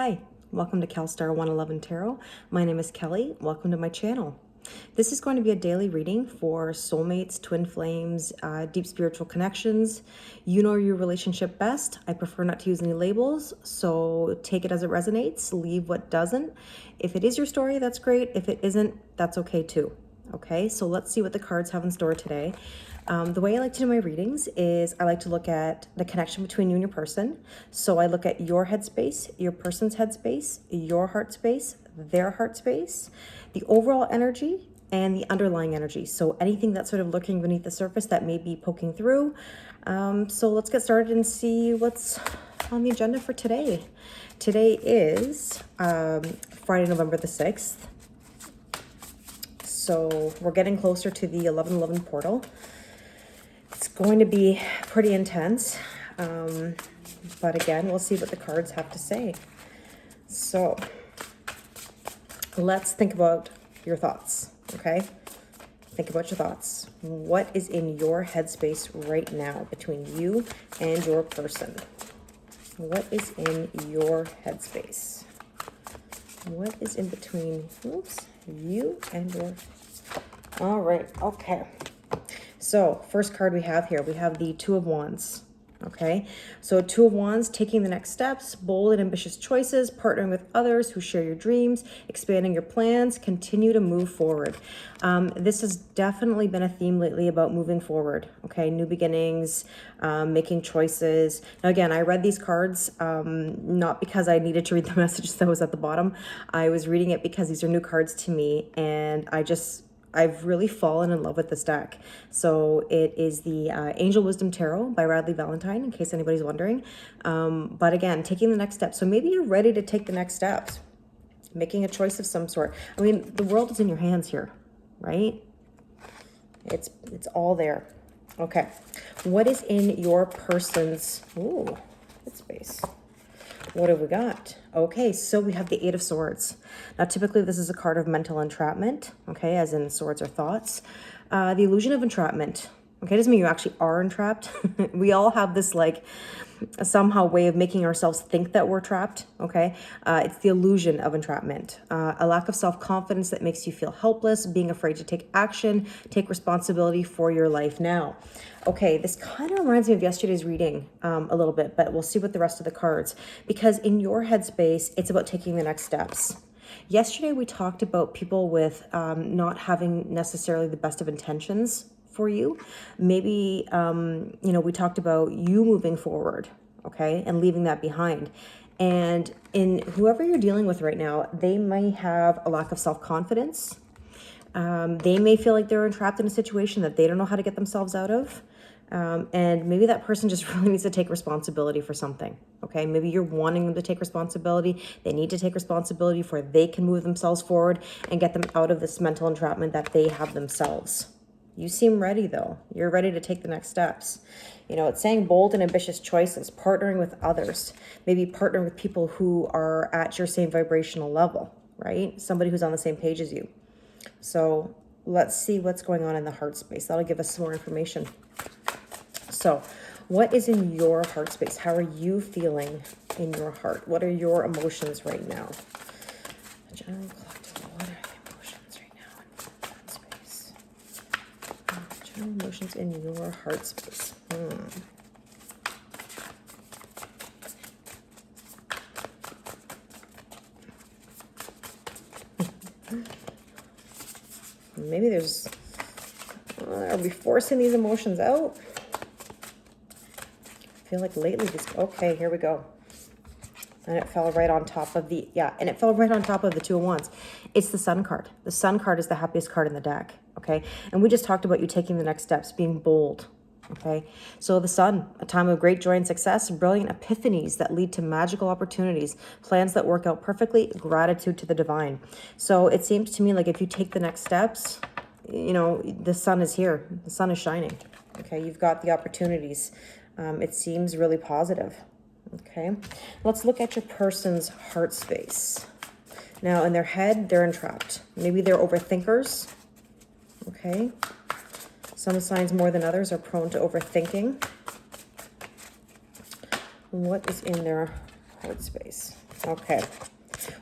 Hi, welcome to CalStar 111 Tarot. My name is Kelly. Welcome to my channel. This is going to be a daily reading for soulmates, twin flames, deep spiritual connections. You know your relationship best. I prefer not to use any labels, so take it as it resonates, leave what doesn't. If it is your story, that's great. If it isn't, that's okay too. Okay, so let's see what the cards have in store today. The way I like to do my readings is I like to look at the connection between you and your person. So I look at your headspace, your person's headspace, your heart space, their heart space, the overall energy, and the underlying energy. So anything that's sort of lurking beneath the surface that may be poking through. So let's get started and see what's on the agenda for today. Today is Friday, November the 6th. So we're getting closer to the 11/11 portal. It's going to be pretty intense. But again, we'll see what the cards have to say. So let's think about your thoughts, okay? Think about your thoughts. What is in your headspace right now between you and your person? What is in your headspace? What is in between, you and your... All right, okay. So first card we have here, we have the Two of Wands. Okay, so Two of Wands, taking the next steps, bold and ambitious choices, partnering with others who share your dreams, expanding your plans, continue to move forward. This has definitely been a theme lately about moving forward. Okay, new beginnings, making choices. Now again, I read these cards not because I needed to read the message that was at the bottom. I was reading it because these are new cards to me, and I've really fallen in love with this deck. So it is the Angel Wisdom Tarot by Radleigh Valentine, in case anybody's wondering. But again, taking the next step. So maybe you're ready to take the next steps, making a choice of some sort. I mean, the world is in your hands here, right? It's all there. Okay. What is in your person's... Ooh, headspace. What have we got? Okay, so we have the Eight of Swords. Now, typically this is a card of mental entrapment, okay, as in swords are thoughts. The illusion of entrapment, okay, doesn't mean you actually are entrapped. We all have this, like, somehow way of making ourselves think that we're trapped, okay? It's the illusion of entrapment. A lack of self-confidence that makes you feel helpless, being afraid to take action, take responsibility for your life now. Okay, this kind of reminds me of yesterday's reading a little bit, but we'll see what the rest of the cards, because in your headspace, it's about taking the next steps. Yesterday, we talked about people with not having necessarily the best of intentions for you. Maybe, we talked about you moving forward, okay, and leaving that behind. And in whoever you're dealing with right now, they may have a lack of self-confidence. They may feel like they're entrapped in a situation that they don't know how to get themselves out of. And maybe that person just really needs to take responsibility for something, okay? Maybe you're wanting them to take responsibility. They need to take responsibility before they can move themselves forward and get them out of this mental entrapment that they have themselves. You seem ready, though. You're ready to take the next steps. You know, it's saying bold and ambitious choices, partnering with others, maybe partnering with people who are at your same vibrational level, right? Somebody who's on the same page as you. So let's see what's going on in the heart space. That'll give us some more information. So what is in your heart space? How are you feeling in your heart? What are your emotions right now? General collective, what are the emotions right now in your heart space? General emotions in your heart space. Maybe there's... are we forcing these emotions out? I feel like lately this... Okay, here we go. And it fell right on top of the... Yeah, and it fell right on top of the Two of Wands. It's the Sun card. The Sun card is the happiest card in the deck, okay? And we just talked about you taking the next steps, being bold, okay? So the Sun, a time of great joy and success, brilliant epiphanies that lead to magical opportunities, plans that work out perfectly, gratitude to the divine. So it seems to me like if you take the next steps, you know, the sun is here. The sun is shining, okay? You've got the opportunities. It seems really positive. Okay, let's look at your person's heart space. Now, in their head, they're entrapped. Maybe they're overthinkers. Okay, some signs more than others are prone to overthinking. What is in their Heart space. Okay.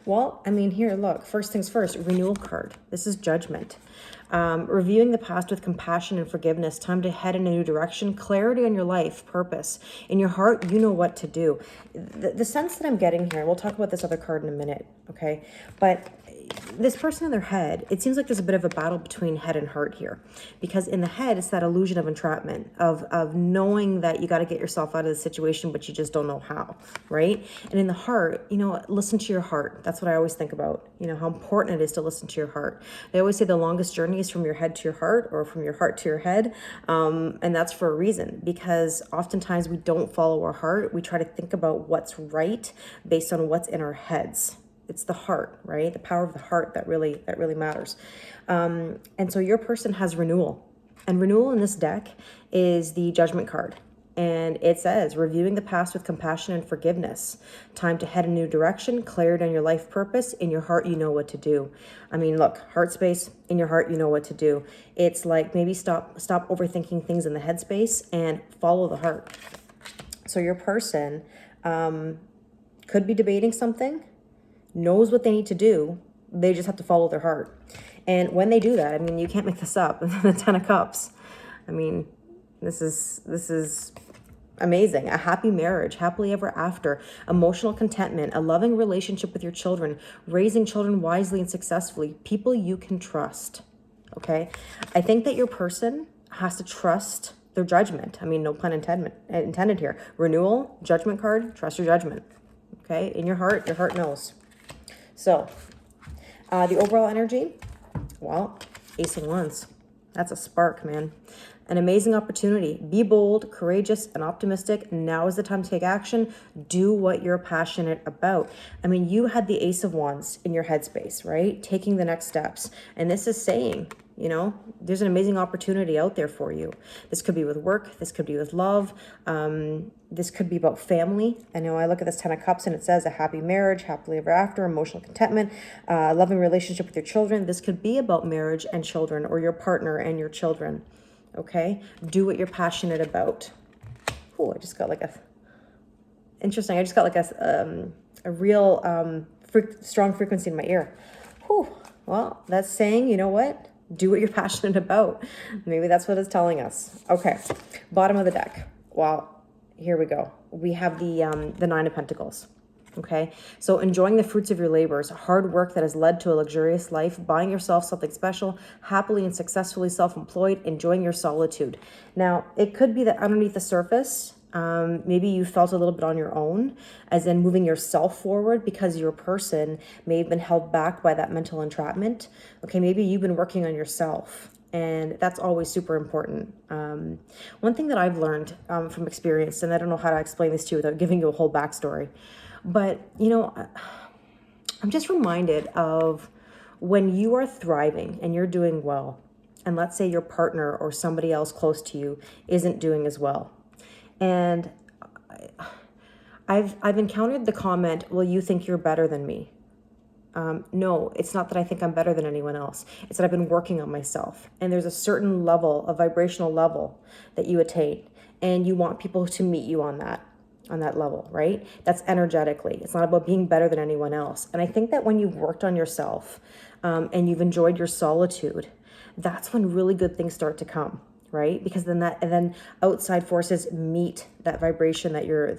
Well, I mean, here, look, first things first, renewal card. This is judgment. Reviewing the past with compassion and forgiveness, time to head in a new direction, clarity on your life, purpose. In your heart, you know what to do. The sense that I'm getting here, we'll talk about this other card in a minute, okay? But this person in their head, it seems like there's a bit of a battle between head and heart here, because in the head, it's that illusion of entrapment, of knowing that you got to get yourself out of the situation, but you just don't know how, right? And in the heart, you know, listen to your heart. That's what I always think about, you know, how important it is to listen to your heart. They always say the longest journey is from your head to your heart, or from your heart to your head. And that's for a reason, because oftentimes we don't follow our heart. We try to think about what's right based on what's in our heads. It's the heart, right? The power of the heart that really matters. And so your person has renewal. And renewal in this deck is the Judgment card. And it says, reviewing the past with compassion and forgiveness. Time to head in a new direction, clarity on your life purpose. In your heart, you know what to do. I mean, look, heart space, in your heart, you know what to do. It's like maybe stop overthinking things in the head space and follow the heart. So your person could be debating something, knows what they need to do. They just have to follow their heart. And when they do that, I mean, you can't make this up. The 10 of Cups. I mean, this is amazing. A happy marriage, happily ever after, emotional contentment, a loving relationship with your children, raising children wisely and successfully, people you can trust. Okay? I think that your person has to trust their judgment. I mean, no pun intended here. Renewal, Judgment card, trust your judgment. Okay? In your heart knows. So, the overall energy, well, Ace of Wands. That's a spark, man. An amazing opportunity. Be bold, courageous, and optimistic. Now is the time to take action. Do what you're passionate about. I mean, you had the Ace of Wands in your headspace, right? Taking the next steps. And this is saying, you know, there's an amazing opportunity out there for you. This could be with work. This could be with love. This could be about family. I know I look at this 10 of Cups and it says a happy marriage, happily ever after, emotional contentment, loving relationship with your children. This could be about marriage and children, or your partner and your children. Okay? Do what you're passionate about. Oh, I just got like interesting. I just got like a real strong frequency in my ear. Whew. Well, that's saying, you know what? Do what you're passionate about. Maybe that's what it's telling us. Okay. Bottom of the deck. Well, here we go. We have the Nine of Pentacles. Okay. So enjoying the fruits of your labors, hard work that has led to a luxurious life, buying yourself something special, happily and successfully self-employed, enjoying your solitude. Now, it could be that underneath the surface, maybe you felt a little bit on your own, as in moving yourself forward because your person may have been held back by that mental entrapment. Okay, maybe you've been working on yourself, and that's always super important. One thing that I've learned from experience, and I don't know how to explain this to you without giving you a whole backstory, but, you know, I'm just reminded of when you are thriving and you're doing well, and let's say your partner or somebody else close to you isn't doing as well. And I've encountered the comment, well, you think you're better than me. No, it's not that I think I'm better than anyone else. It's that I've been working on myself. And there's a certain level, a vibrational level that you attain. And you want people to meet you on that level, right? That's energetically. It's not about being better than anyone else. And I think that when you've worked on yourself and you've enjoyed your solitude, that's when really good things start to come. Right? Because then outside forces meet that vibration that you're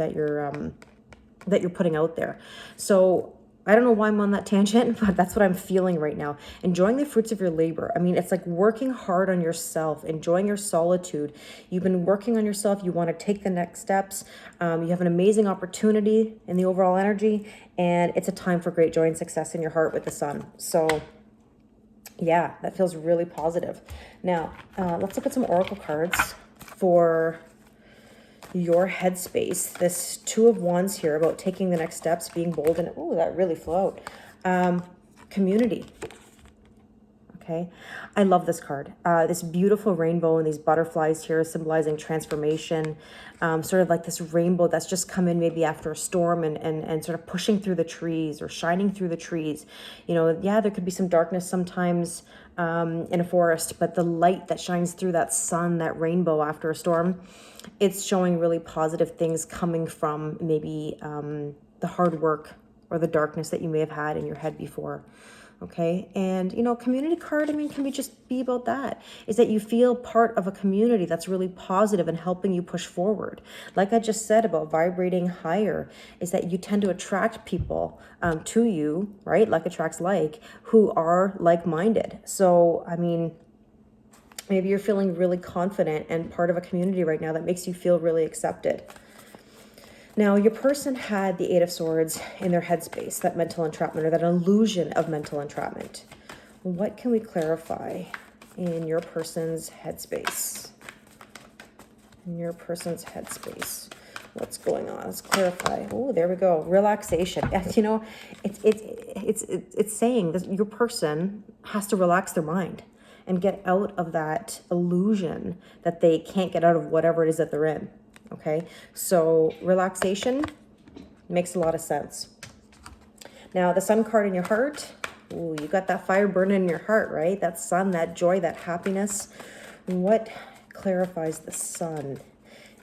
putting out there. So I don't know why I'm on that tangent, but that's what I'm feeling right now. Enjoying the fruits of your labor. I mean, it's like working hard on yourself, enjoying your solitude. You've been working on yourself. You want to take the next steps. You have an amazing opportunity in the overall energy, and it's a time for great joy and success in your heart with the sun. So yeah, that feels really positive. Now, let's look at some oracle cards for your headspace. This Two of Wands here about taking the next steps, being bold, and oh, that really flew out. Community. Okay, I love this card. This beautiful rainbow and these butterflies here symbolizing transformation. Sort of like this rainbow that's just come in maybe after a storm and sort of pushing through the trees or shining through the trees. You know, yeah, there could be some darkness sometimes in a forest, but the light that shines through that sun, that rainbow after a storm, it's showing really positive things coming from maybe the hard work or the darkness that you may have had in your head before. Okay. And, you know, community card, I mean, can we just be about that? Is that you feel part of a community that's really positive and helping you push forward. Like I just said about vibrating higher, is that you tend to attract people to you, right? Like attracts like, who are like-minded. So, I mean, maybe you're feeling really confident and part of a community right now that makes you feel really accepted. Now, your person had the Eight of Swords in their headspace, that mental entrapment or that illusion of mental entrapment. What can we clarify in your person's headspace? In your person's headspace. What's going on? Let's clarify. Oh, there we go. Relaxation. You know, it's saying that your person has to relax their mind and get out of that illusion that they can't get out of whatever it is that they're in. Okay, so relaxation makes a lot of sense. Now, the sun card in your heart. Ooh, you got that fire burning in your heart, right? That sun, that joy, that happiness. What clarifies the sun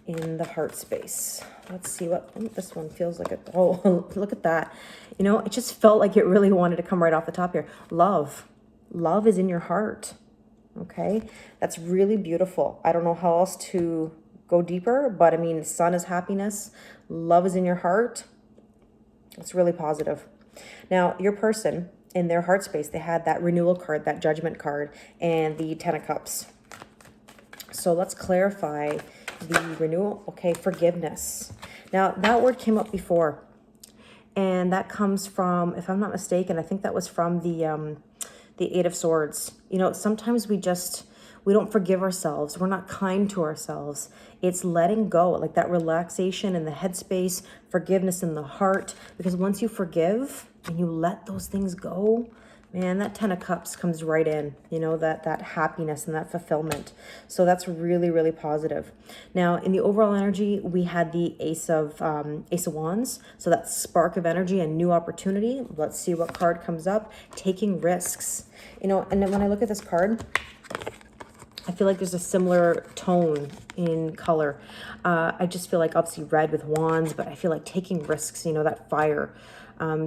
in the heart space? Let's see what this one feels like. Oh, look at that. You know, it just felt like it really wanted to come right off the top here. Love. Love is in your heart. Okay, that's really beautiful. I don't know how else to go deeper, but I mean, sun is happiness, love is in your heart. It's really positive. Now, your person in their heart space, they had that renewal card, that judgment card, and the Ten of Cups. So let's clarify the renewal. Okay, forgiveness. Now, that word came up before, and that comes from, if I'm not mistaken, I think that was from the Eight of Swords. You know, sometimes we don't forgive ourselves. We're not kind to ourselves. It's letting go, like that relaxation in the headspace, forgiveness in the heart. Because once you forgive and you let those things go, man, that Ten of Cups comes right in, you know, that happiness and that fulfillment. So that's really, really positive. Now, in the overall energy, we had the Ace of Wands. So that spark of energy and new opportunity. Let's see what card comes up. Taking risks. You know, and then when I look at this card, I feel like there's a similar tone in color. I just feel like obviously red with wands, but I feel like taking risks, you know, that fire.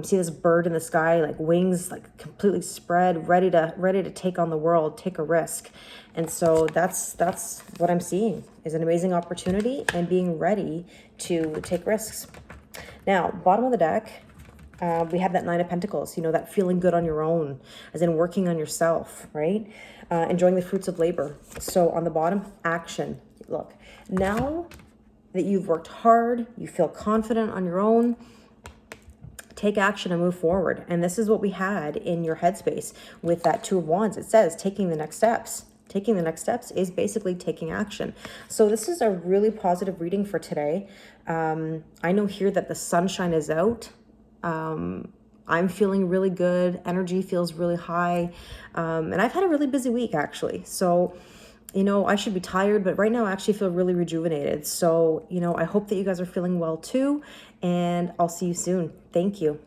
See this bird in the sky, like wings, like completely spread, ready to take on the world, take a risk. And so that's what I'm seeing is an amazing opportunity and being ready to take risks. Now, bottom of the deck, we have that Nine of Pentacles, you know, that feeling good on your own, as in working on yourself, right? Enjoying the fruits of labor. So on the bottom, action. Look, now that you've worked hard, you feel confident on your own, take action and move forward. And this is what we had in your headspace with that Two of Wands. It says taking the next steps. Taking the next steps is basically taking action. So this is a really positive reading for today. I know here that the sunshine is out. I'm feeling really good. Energy feels really high. And I've had a really busy week, actually. So, you know, I should be tired, but right now I actually feel really rejuvenated. So, you know, I hope that you guys are feeling well too. And I'll see you soon. Thank you.